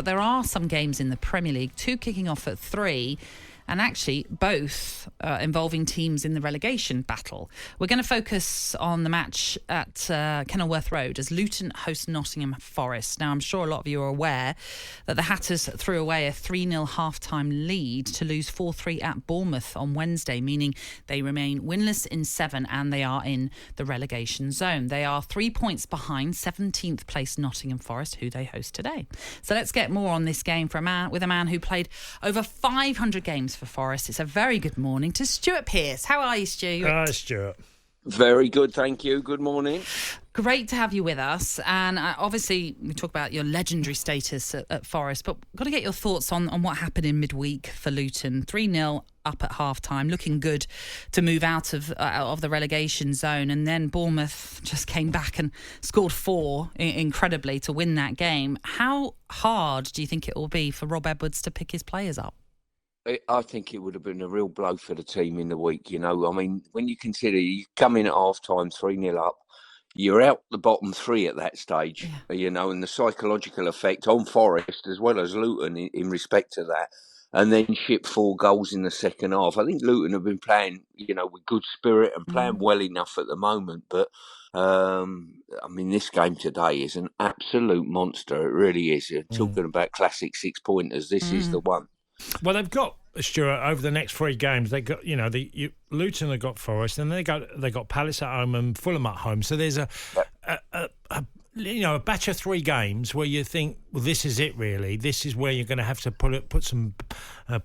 but there are some games in the Premier League, 2 kicking off at 3, and actually both involving teams in the relegation battle. We're going to focus on the match at Kenilworth Road as Luton host Nottingham Forest. Now, I'm sure a lot of you are aware that the Hatters threw away a 3-0 half-time lead to lose 4-3 at Bournemouth on Wednesday, meaning they remain winless in 7 and they are in the relegation zone. They are 3 points behind 17th place Nottingham Forest, who they host today. So let's get more on this game with a man who played over 500 games for Forest. It's a very good morning to Stuart Pearce. How are you, Stuart? Hi, Stuart. Very good, thank you. Good morning. Great to have you with us. And obviously, we talk about your legendary status at Forest, but got to get your thoughts on what happened in midweek for Luton. 3-0 up at half-time, looking good to move out of the relegation zone. And then Bournemouth just came back and scored 4 incredibly to win that game. How hard do you think it will be for Rob Edwards to pick his players up? I think it would have been a real blow for the team in the week, you know. I mean, when you consider you come in at half-time 3-0 up, you're out the bottom 3 at that stage, you know, and the psychological effect on Forest as well as Luton in respect to that, and then ship 4 goals in the second half. I think Luton have been playing, you know, with good spirit and playing well enough at the moment, but I mean, this game today is an absolute monster. It really is. You're talking about classic 6-pointers. This is the one. Well, they've got, Stuart, over the next 3 games, they got, you know, Luton have got Forest, and they got Palace at home and Fulham at home. So there's a batch of 3 games where you think, well, this is it really. This is where you're going to have to put some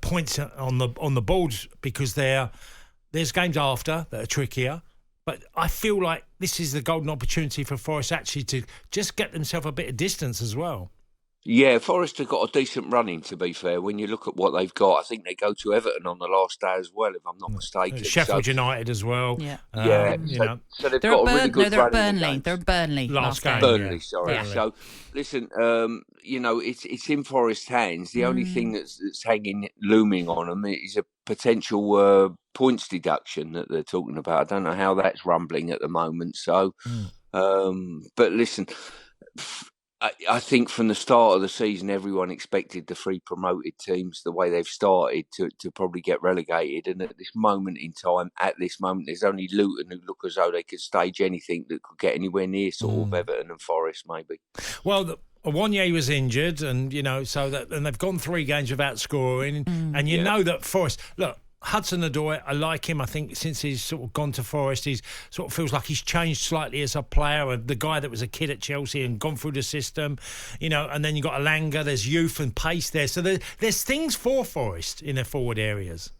points on the boards, because there's games after that are trickier. But I feel like this is the golden opportunity for Forest actually to just get themselves a bit of distance as well. Yeah, Forest have got a decent running, to be fair. When you look at what they've got, I think they go to Everton on the last day as well, if I'm not mistaken. Sheffield United as well. Yeah. So they've got a really good they're run. Burnley. They're Burnley last game. Burnley, sorry. Yeah. So, listen, you know, it's in Forest's hands. The only thing that's looming on them is a potential points deduction that they're talking about. I don't know how that's rumbling at the moment. So, but listen, I think from the start of the season, everyone expected the 3 promoted teams, the way they've started, to probably get relegated. And at this moment in time, there's only Luton who look as though they could stage anything that could get anywhere near sort of Everton and Forest, maybe. Well, Awoniyi was injured, and you know, and they've gone 3 games without scoring, and you know that Forest. Look, Hudson-Odoi, I like him. I think since he's sort of gone to Forest, he's sort of feels like he's changed slightly as a player. The guy that was a kid at Chelsea and gone through the system, you know. And then you've got Alanga. There's youth and pace there, so there's things for Forest in their forward areas.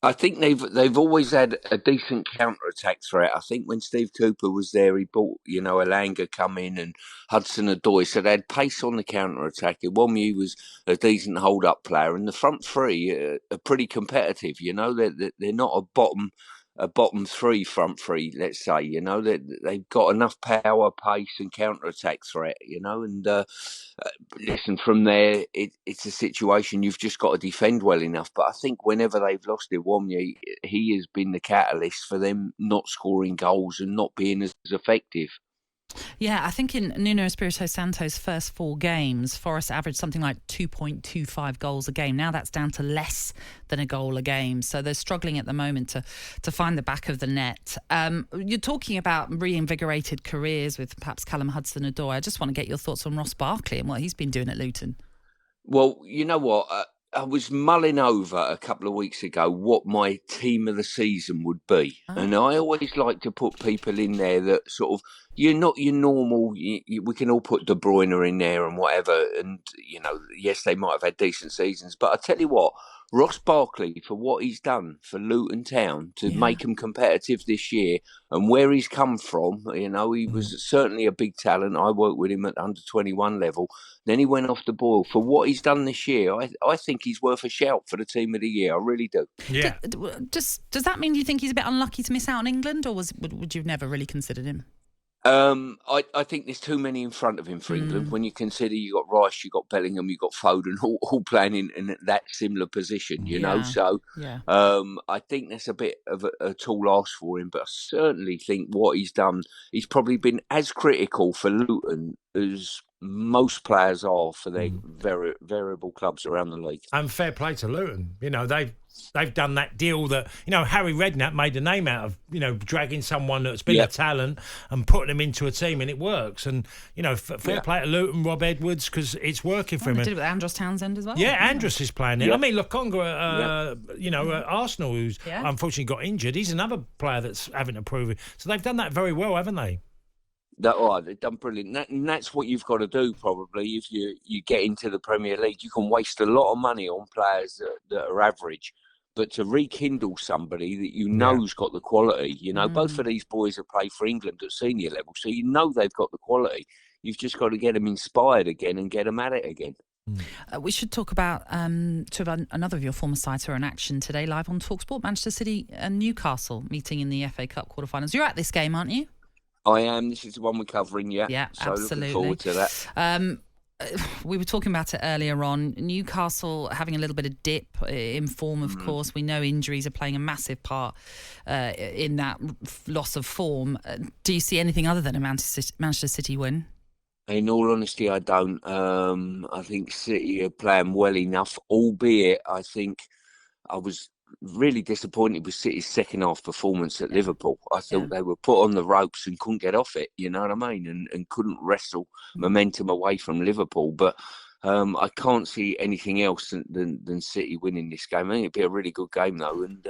I think they've always had a decent counter-attack threat. I think when Steve Cooper was there, he brought, you know, Alanga come in and Hudson-Odoi, so they had pace on the counter-attack. Iwobi was a decent hold-up player, and the front 3 are pretty competitive. You know, they're not a bottom 3 front 3. Let's say, you know, they've got enough power, pace, and counter-attack threat. You know, and listen, from there, it's a situation you've just got to defend well enough. But I think whenever they've lost Iwobi, he has been the catalyst for them not scoring goals and not being as effective. Yeah, I think in Nuno Espirito Santo's first 4 games, Forest averaged something like 2.25 goals a game. Now that's down to less than a goal a game. So they're struggling at the moment to find the back of the net. You're talking about reinvigorated careers with perhaps Callum Hudson-Odoi. I just want to get your thoughts on Ross Barkley and what he's been doing at Luton. Well, you know what? I was mulling over a couple of weeks ago what my team of the season would be. And I always like to put people in there that sort of, you're not your normal, we can all put De Bruyne in there and whatever. And, you know, yes, they might have had decent seasons. But I tell you what, Ross Barkley, for what he's done for Luton Town to make him competitive this year and where he's come from, you know, he was certainly a big talent. I worked with him at under 21 level. Then he went off the boil. For what he's done this year, I think he's worth a shout for the team of the year. I really do. Yeah. Does that mean you think he's a bit unlucky to miss out on England, or would you never really considered him? I think there's too many in front of him for England. When you consider you got Rice, you got Bellingham, you got Foden, all playing in that similar position, you know. So I think that's a bit of a tall ask for him. But I certainly think what he's done, he's probably been as critical for Luton as most players are for their very variable clubs around the league. And fair play to Luton. They've done that deal that, Harry Redknapp made a name out of, dragging someone that's been a talent and putting them into a team, and it works. And, fair play to Luton, Rob Edwards, because it's working for him. They did it with Andros Townsend as well. Yeah, Andros is playing there. I mean, Lokonga, at Arsenal, who's unfortunately got injured, he's another player that's having to prove it. So they've done that very well, haven't they? They've done brilliant. And that's what you've got to do, probably. If you get into the Premier League, you can waste a lot of money on players that are average. But to rekindle somebody that know's got the quality, both of these boys have played for England at senior level, so they've got the quality. You've just got to get them inspired again and get them at it again. We should talk about another of your former sides who are in action today, live on talkSPORT. Manchester City and Newcastle meeting in the FA Cup quarterfinals. You're at this game, aren't you? I am. This is the one we're covering, Yeah, so absolutely. Looking forward to that. We were talking about it earlier on. Newcastle having a little bit of dip in form, of course. We know injuries are playing a massive part in that loss of form. Do you see anything other than a Manchester City win? In all honesty, I don't. I think City are playing well enough, albeit I think I was really disappointed with City's second half performance at Liverpool. I thought they were put on the ropes and couldn't get off it, you know what I mean? And couldn't wrestle momentum away from Liverpool. But I can't see anything else than City winning this game. I think it'd be a really good game, though. And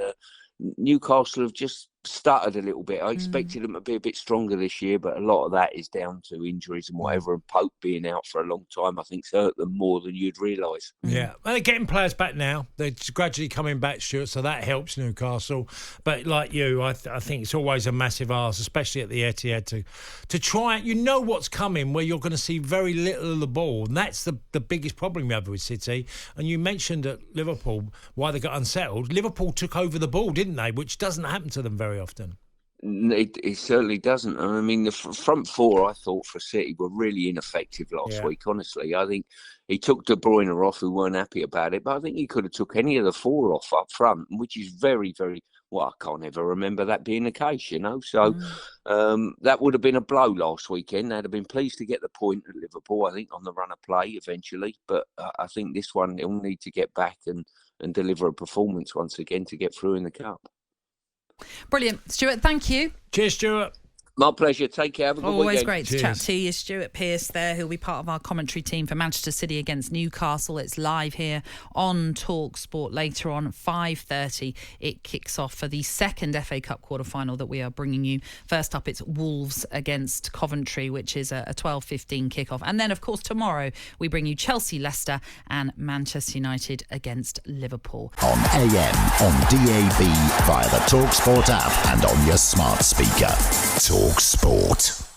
Newcastle have just stuttered a little bit. I expected them to be a bit stronger this year, but a lot of that is down to injuries and whatever, and Pope being out for a long time, I think, hurt them more than you'd realise. Yeah, well, they're getting players back now. They're gradually coming back, Stuart, so that helps Newcastle. But like you, I think it's always a massive ask, especially at the Etihad, to try. You know what's coming, where you're going to see very little of the ball, and that's the biggest problem we have with City. And you mentioned at Liverpool why they got unsettled. Liverpool took over the ball, didn't they? Which doesn't happen to them very often. It certainly doesn't. I mean, the front four, I thought, for City were really ineffective last week, honestly. I think he took De Bruyne off, who weren't happy about it, but I think he could have took any of the four off up front, which is very, very... Well, I can't ever remember that being the case, So that would have been a blow last weekend. They'd have been pleased to get the point at Liverpool, I think, on the run of play eventually. But I think this one, they'll need to get back and deliver a performance once again to get through in the Cup. Brilliant. Stuart, thank you. Cheers, Stuart. My pleasure. Take care. Have a good weekend. Always great to Cheers. chat to you. Stuart Pearce there, who'll be part of our commentary team for Manchester City against Newcastle. It's live here on talkSPORT later on at 5:30. It kicks off for the second FA Cup quarter-final that we are bringing you. First up, it's Wolves against Coventry, which is a 12:15 kickoff. And then, of course, tomorrow we bring you Chelsea, Leicester and Manchester United against Liverpool. On AM, on DAB, via the talkSPORT app and on your smart speaker. talkSPORT.